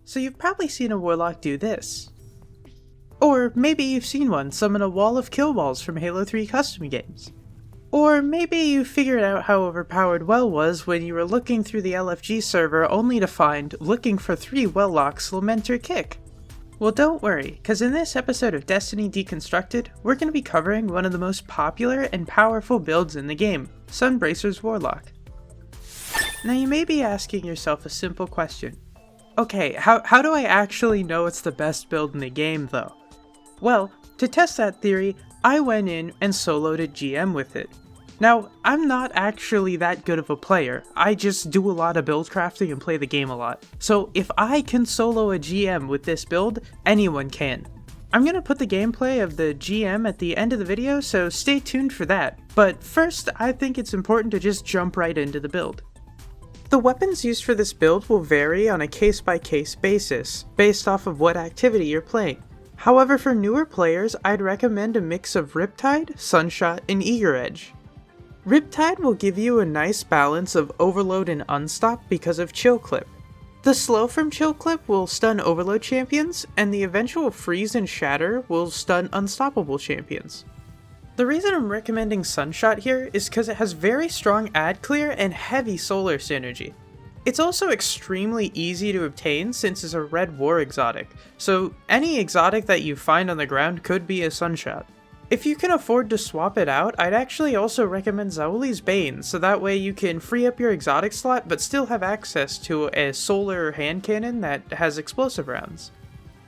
So you've probably seen a warlock do this. Or maybe you've seen one summon a wall of kill balls from Halo 3 custom games. Or maybe you figured out how overpowered Well was when you were looking through the LFG server only to find looking for 3 Wellocks lament your kick. Well, don't worry, cause in this episode of Destiny Deconstructed, we're going to be covering one of the most popular and powerful builds in the game, Sunbracers Warlock. Now you may be asking yourself a simple question. Okay, how do I actually know it's the best build in the game though? Well, to test that theory, I went in and soloed a GM with it. Now, I'm not actually that good of a player, I just do a lot of buildcrafting and play the game a lot. So if I can solo a GM with this build, anyone can. I'm gonna put the gameplay of the GM at the end of the video, so stay tuned for that. But first, I think it's important to just jump right into the build. The weapons used for this build will vary on a case-by-case basis, based off of what activity you're playing. However, for newer players, I'd recommend a mix of Riptide, Sunshot, and Eager Edge. Riptide will give you a nice balance of overload and unstop because of Chill Clip. The slow from Chill Clip will stun overload champions, and the eventual freeze and shatter will stun unstoppable champions. The reason I'm recommending Sunshot here is because it has very strong ad clear and heavy solar synergy. It's also extremely easy to obtain since it's a red war exotic, so any exotic that you find on the ground could be a Sunshot. If you can afford to swap it out, I'd actually also recommend Zaoli's Bane, so that way you can free up your exotic slot but still have access to a solar hand cannon that has explosive rounds.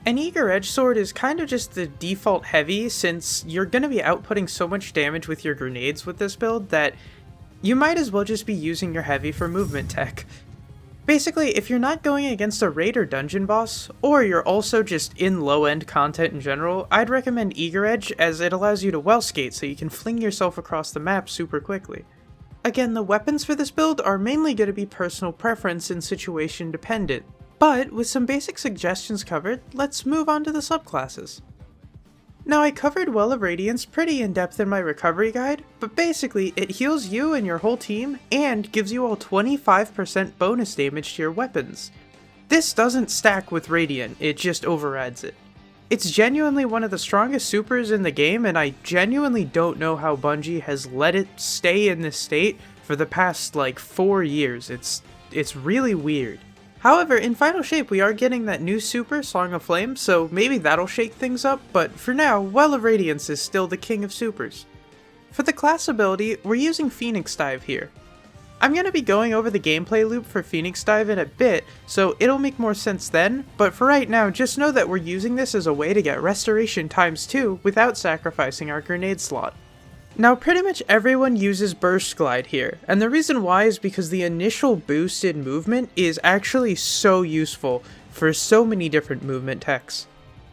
An Eager Edge Sword is kind of just the default heavy since you're going to be outputting so much damage with your grenades with this build that you might as well just be using your heavy for movement tech. Basically, if you're not going against a raid or dungeon boss, or you're also just in low-end content in general, I'd recommend Eager Edge as it allows you to well skate so you can fling yourself across the map super quickly. Again, the weapons for this build are mainly going to be personal preference and situation dependent, but with some basic suggestions covered, let's move on to the subclasses. Now I covered Well of Radiance pretty in depth in my recovery guide, but basically it heals you and your whole team and gives you all 25% bonus damage to your weapons. This doesn't stack with Radiant, it just overrides it. It's genuinely one of the strongest supers in the game, and I genuinely don't know how Bungie has let it stay in this state for the past like 4 years. It's really weird. However, in Final Shape we are getting that new super, Song of Flame, so maybe that'll shake things up, but for now, Well of Radiance is still the king of supers. For the class ability, we're using Phoenix Dive here. I'm going to be going over the gameplay loop for Phoenix Dive in a bit, so it'll make more sense then, but for right now, just know that we're using this as a way to get Restoration ×2 without sacrificing our grenade slot. Now pretty much everyone uses Burst Glide here, and the reason why is because the initial boost in movement is actually so useful for so many different movement techs.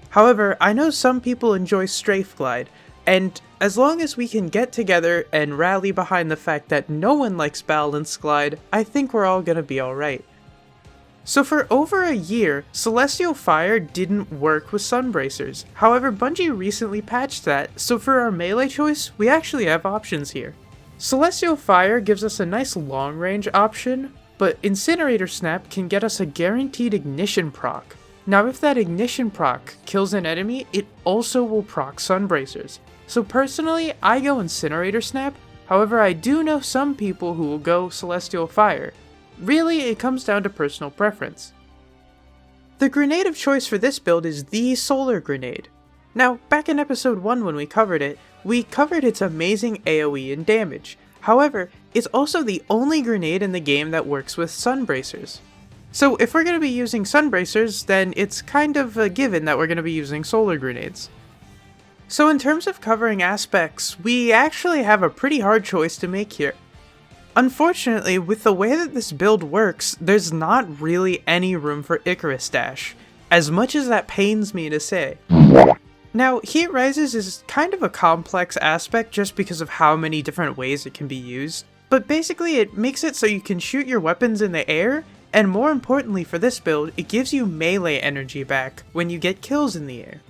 However, I know some people enjoy Strafe Glide, and as long as we can get together and rally behind the fact that no one likes Balance Glide, I think we're all gonna be alright. So for over a year, Celestial Fire didn't work with Sunbracers. However, Bungie recently patched that, so for our melee choice, we actually have options here. Celestial Fire gives us a nice long range option, but Incinerator Snap can get us a guaranteed ignition proc. Now if that ignition proc kills an enemy, it also will proc Sunbracers. So personally, I go Incinerator Snap, however I do know some people who will go Celestial Fire. Really, it comes down to personal preference. The grenade of choice for this build is the Solar Grenade. Now, back in episode 1 when we covered its amazing AoE and damage. However, it's also the only grenade in the game that works with Sunbracers. So if we're going to be using Sunbracers, then it's kind of a given that we're going to be using Solar Grenades. So in terms of covering aspects, we actually have a pretty hard choice to make here. Unfortunately, with the way that this build works, there's not really any room for Icarus dash, as much as that pains me to say. Now, Heat Rises is kind of a complex aspect just because of how many different ways it can be used, but basically it makes it so you can shoot your weapons in the air, and more importantly for this build, it gives you melee energy back when you get kills in the air.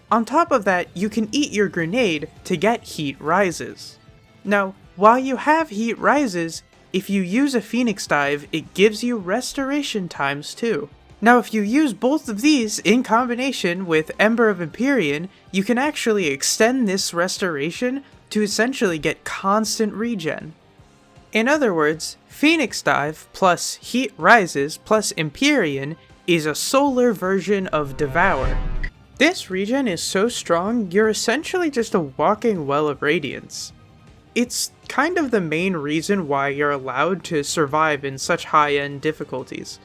On top of that, you can eat your grenade to get Heat Rises. Now, while you have Heat Rises, if you use a Phoenix Dive, it gives you Restoration ×2. Now if you use both of these in combination with Ember of Empyrean, you can actually extend this restoration to essentially get constant regen. In other words, Phoenix Dive plus Heat Rises plus Empyrean is a solar version of Devour. This regen is so strong, you're essentially just a walking well of radiance. It's kind of the main reason why you're allowed to survive in such high-end difficulties.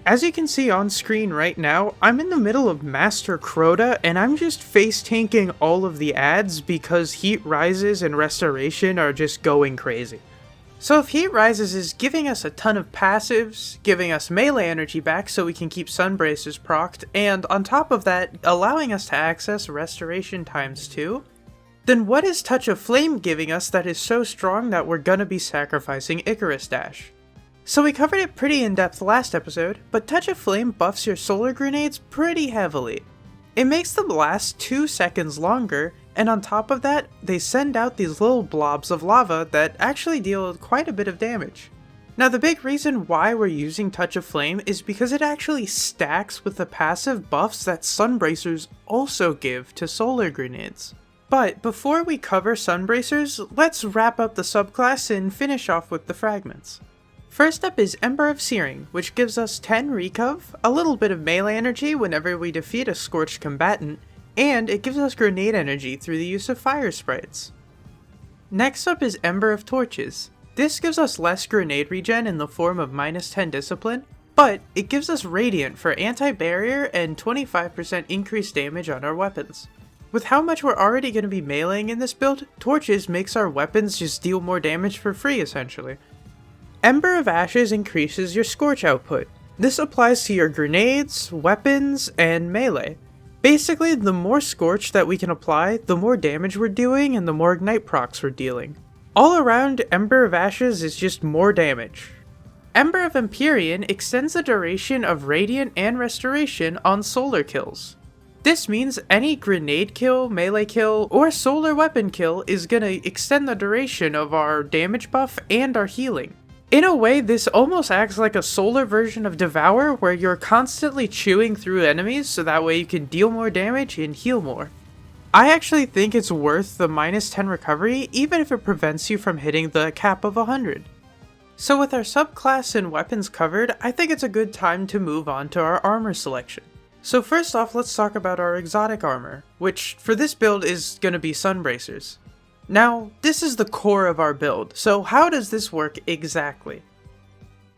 As you can see on screen right now, I'm in the middle of Master Crota and I'm just face tanking all of the ads because Heat Rises and Restoration are just going crazy. So if Heat Rises is giving us a ton of passives, giving us melee energy back so we can keep Sunbracers procced, and on top of that, allowing us to access Restoration ×2, then what is Touch of Flame giving us that is so strong that we're gonna be sacrificing Icarus Dash? So we covered it pretty in depth last episode, but Touch of Flame buffs your solar grenades pretty heavily. It makes them last 2 seconds longer, and on top of that, they send out these little blobs of lava that actually deal quite a bit of damage. Now the big reason why we're using Touch of Flame is because it actually stacks with the passive buffs that Sunbracers also give to solar grenades. But before we cover Sunbracers, let's wrap up the subclass and finish off with the fragments. First up is Ember of Searing, which gives us 10 recov, a little bit of melee energy whenever we defeat a scorched combatant, and it gives us grenade energy through the use of fire sprites. Next up is Ember of Torches. This gives us less grenade regen in the form of -10 discipline, but it gives us radiant for anti-barrier and 25% increased damage on our weapons. With how much we're already going to be meleeing in this build, Torches makes our weapons just deal more damage for free essentially. Ember of Ashes increases your Scorch output. This applies to your grenades, weapons, and melee. Basically, the more Scorch that we can apply, the more damage we're doing and the more Ignite procs we're dealing. All around, Ember of Ashes is just more damage. Ember of Empyrean extends the duration of Radiant and Restoration on solar kills. This means any grenade kill, melee kill, or solar weapon kill is gonna extend the duration of our damage buff and our healing. In a way, this almost acts like a solar version of Devour, where you're constantly chewing through enemies so that way you can deal more damage and heal more. I actually think it's worth the -10 recovery, even if it prevents you from hitting the cap of 100. So with our subclass and weapons covered, I think it's a good time to move on to our armor selection. So first off, let's talk about our exotic armor, which for this build is going to be Sunbracers. Now, this is the core of our build, so how does this work exactly?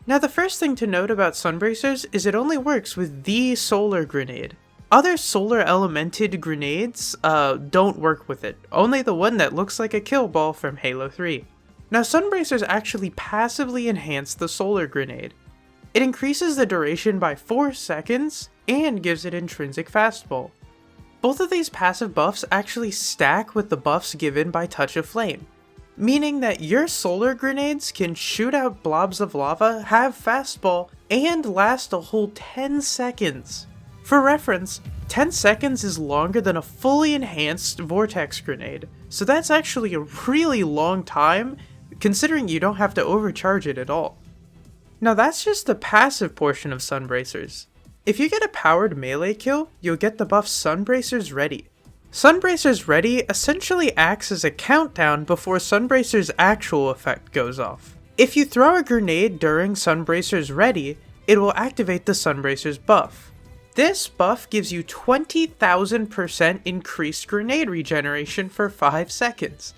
Now the first thing to note about Sunbracers is it only works with the solar grenade. Other solar elemented grenades don't work with it, only the one that looks like a kill ball from Halo 3. Now Sunbracers actually passively enhance the solar grenade. It increases the duration by 4 seconds and gives it intrinsic fastball. Both of these passive buffs actually stack with the buffs given by Touch of Flame, meaning that your solar grenades can shoot out blobs of lava, have fastball, and last a whole 10 seconds. For reference, 10 seconds is longer than a fully enhanced vortex grenade, so that's actually a really long time, considering you don't have to overcharge it at all. Now that's just the passive portion of Sunbracers. If you get a powered melee kill, you'll get the buff Sunbracers Ready. Sunbracers Ready essentially acts as a countdown before Sunbracers' actual effect goes off. If you throw a grenade during Sunbracers Ready, it will activate the Sunbracers buff. This buff gives you 20,000% increased grenade regeneration for 5 seconds.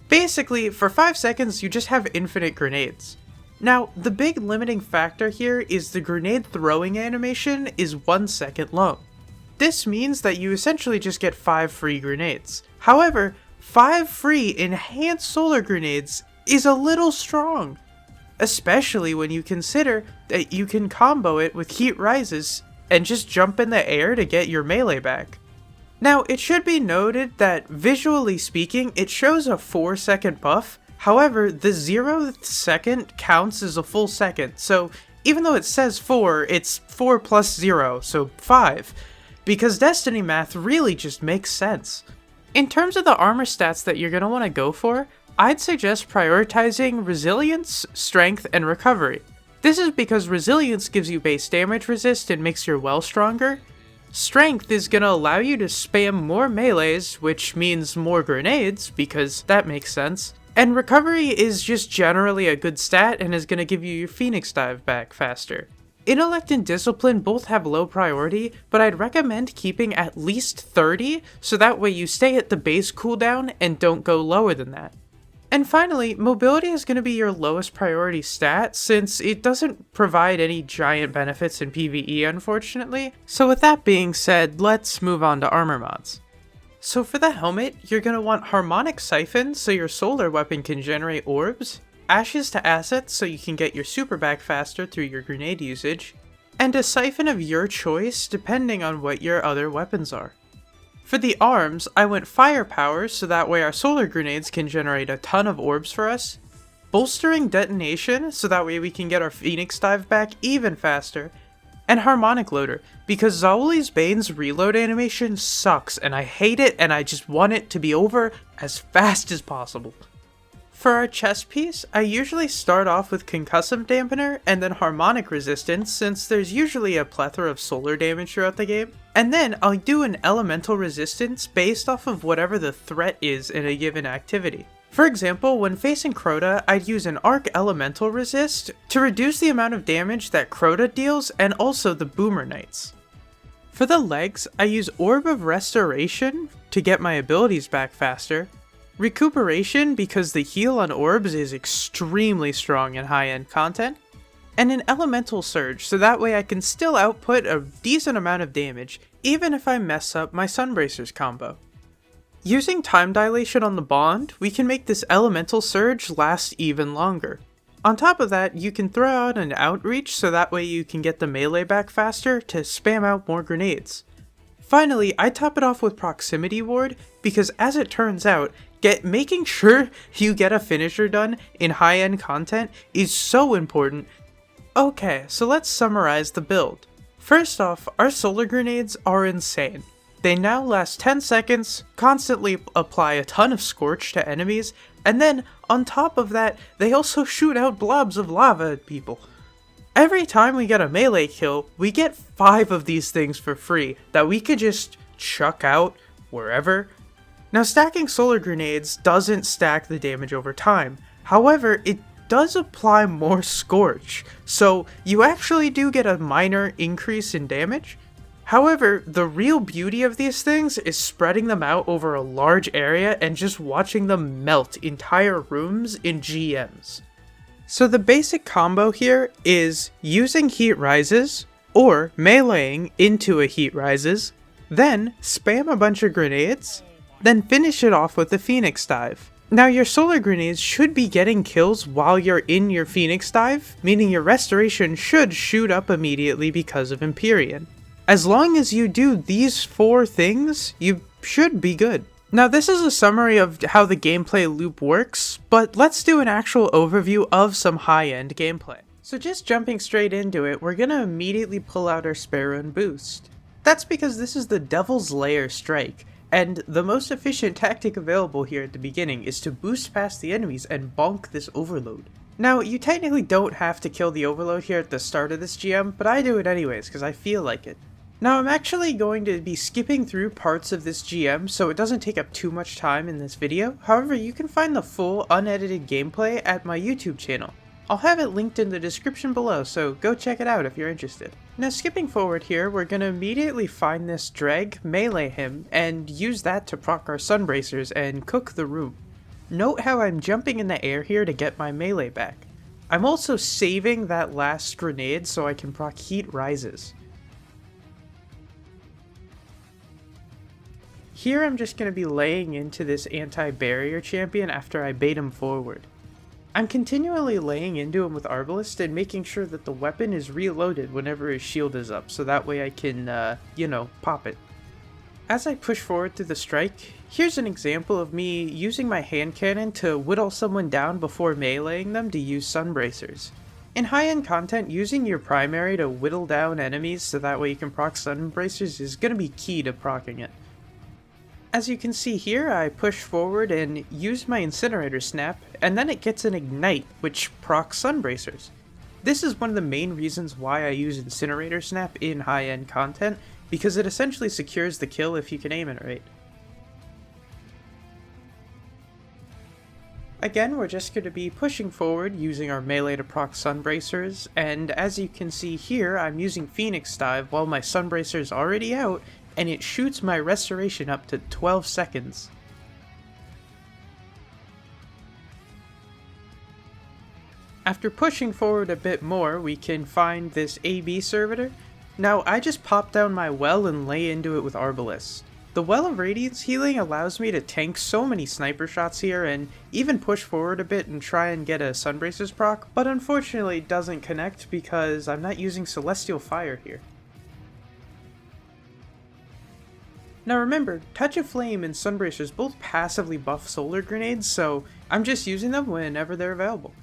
Basically, for 5 seconds you just have infinite grenades. Now, the big limiting factor here is the grenade throwing animation is 1 second long. This means that you essentially just get 5 free grenades. However, 5 free enhanced solar grenades is a little strong, especially when you consider that you can combo it with Heat Rises and just jump in the air to get your melee back. Now, it should be noted that visually speaking, it shows a 4-second buff. However, the 0th second counts as a full second, so even though it says 4, it's 4 plus 0, so 5, because Destiny math really just makes sense. In terms of the armor stats that you're going to want to go for, I'd suggest prioritizing resilience, strength, and recovery. This is because resilience gives you base damage resist and makes your well stronger. Strength is going to allow you to spam more melees, which means more grenades, because that makes sense. And recovery is just generally a good stat and is going to give you your phoenix dive back faster. Intellect and discipline both have low priority, but I'd recommend keeping at least 30, so that way you stay at the base cooldown and don't go lower than that. And finally, mobility is going to be your lowest priority stat, since it doesn't provide any giant benefits in PvE, unfortunately. So with that being said, let's move on to armor mods. So for the helmet, you're going to want harmonic siphon so your solar weapon can generate orbs, ashes to assets so you can get your super back faster through your grenade usage, and a siphon of your choice depending on what your other weapons are. For the arms, I went firepower so that way our solar grenades can generate a ton of orbs for us, bolstering detonation so that way we can get our phoenix dive back even faster, and harmonic loader because Zauli's Bane's reload animation sucks and I hate it and I just want it to be over as fast as possible. For our chest piece, I usually start off with concussive dampener and then harmonic resistance since there's usually a plethora of solar damage throughout the game. And then I'll do an elemental resistance based off of whatever the threat is in a given activity. For example, when facing Crota, I'd use an arc elemental resist to reduce the amount of damage that Crota deals and also the boomer knights. For the legs, I use Orb of Restoration to get my abilities back faster, recuperation because the heal on orbs is extremely strong in high-end content, and an elemental surge so that way I can still output a decent amount of damage even if I mess up my Sunbracers combo. Using time dilation on the bond, we can make this elemental surge last even longer. On top of that, you can throw out an outreach so that way you can get the melee back faster to spam out more grenades. Finally, I top it off with proximity ward because as it turns out, making sure you get a finisher done in high-end content is so important. Okay, so let's summarize the build. First off, our solar grenades are insane. They now last 10 seconds, constantly apply a ton of scorch to enemies, and then, on top of that, they also shoot out blobs of lava at people. Every time we get a melee kill, we get 5 of these things for free that we could just chuck out wherever. Now stacking solar grenades doesn't stack the damage over time, however it does apply more scorch, so you actually do get a minor increase in damage. However, the real beauty of these things is spreading them out over a large area and just watching them melt entire rooms in GMs. So the basic combo here is using heat rises, or meleeing into a heat rises, then spam a bunch of grenades, then finish it off with a phoenix dive. Now your solar grenades should be getting kills while you're in your phoenix dive, meaning your restoration should shoot up immediately because of Empyrean. As long as you do these 4 things, you should be good. Now this is a summary of how the gameplay loop works, but let's do an actual overview of some high-end gameplay. So just jumping straight into it, we're gonna immediately pull out our spare rune boost. That's because this is the Devil's Lair strike, and the most efficient tactic available here at the beginning is to boost past the enemies and bonk this overload. Now, you technically don't have to kill the overload here at the start of this GM, but I do it anyways because I feel like it. Now, I'm actually going to be skipping through parts of this GM so it doesn't take up too much time in this video. However, you can find the full unedited gameplay at my YouTube channel. I'll have it linked in the description below, so go check it out if you're interested. Now skipping forward here, we're going to immediately find this dreg, melee him, and use that to proc our Sunbracers and cook the room. Note how I'm jumping in the air here to get my melee back. I'm also saving that last grenade so I can proc heat rises. Here I'm just going to be laying into this anti-barrier champion after I bait him forward. I'm continually laying into him with Arbalest and making sure that the weapon is reloaded whenever his shield is up, so that way I can, pop it. As I push forward through the strike, here's an example of me using my hand cannon to whittle someone down before meleeing them to use Sunbracers. In high-end content, using your primary to whittle down enemies so that way you can proc Sunbracers is going to be key to proccing it. As you can see here, I push forward and use my incinerator snap, and then it gets an ignite, which procs Sunbracers. This is one of the main reasons why I use incinerator snap in high-end content, because it essentially secures the kill if you can aim it right. Again, we're just going to be pushing forward using our melee to proc Sunbracers, and as you can see here, I'm using Phoenix Dive while my Sunbracer's already out, and it shoots my restoration up to 12 seconds. After pushing forward a bit more, we can find this AB servitor. Now, I just pop down my well and lay into it with Arbalest. The Well of Radiance healing allows me to tank so many sniper shots here and even push forward a bit and try and get a Sunbracers proc, but unfortunately it doesn't connect because I'm not using Celestial Fire here. Now remember, Touch of Flame and Sunbracers both passively buff solar grenades, so I'm just using them whenever they're available.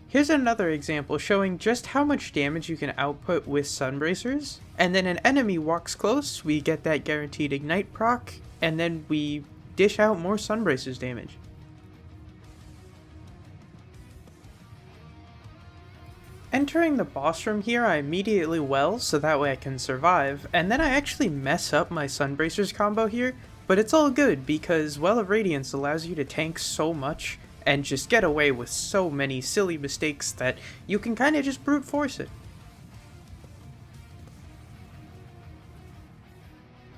Here's another example showing just how much damage you can output with Sunbracers, and then an enemy walks close, we get that guaranteed ignite proc, and then we dish out more Sunbracers damage. Entering the boss room here, I immediately well, so that way I can survive, and then I actually mess up my Sunbracers combo here, but it's all good because Well of Radiance allows you to tank so much and just get away with so many silly mistakes that you can kind of just brute force it.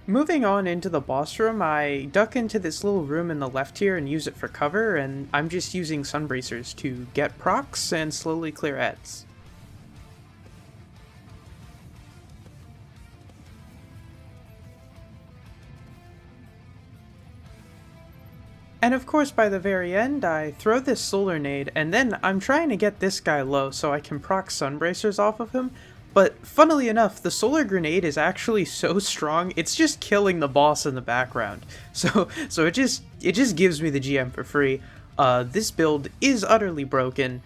Moving on into the boss room, I duck into this little room in the left here and use it for cover, and I'm just using Sunbracers to get procs and slowly clear ads. And of course by the very end, I throw this solar nade, and then I'm trying to get this guy low so I can proc Sunbracers off of him, but funnily enough, the solar grenade is actually so strong, it's just killing the boss in the background. So it just gives me the GM for free. This build is utterly broken.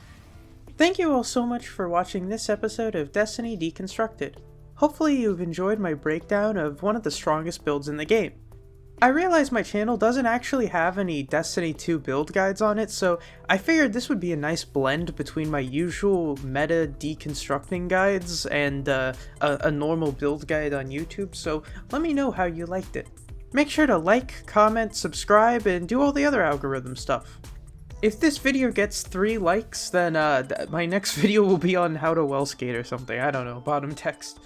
Thank you all so much for watching this episode of Destiny Deconstructed. Hopefully you've enjoyed my breakdown of one of the strongest builds in the game. I realize my channel doesn't actually have any Destiny 2 build guides on it, so I figured this would be a nice blend between my usual meta deconstructing guides and a normal build guide on YouTube, so let me know how you liked it. Make sure to like, comment, subscribe, and do all the other algorithm stuff. If this video gets 3 likes, then my next video will be on how to well skate or something, I don't know, bottom text.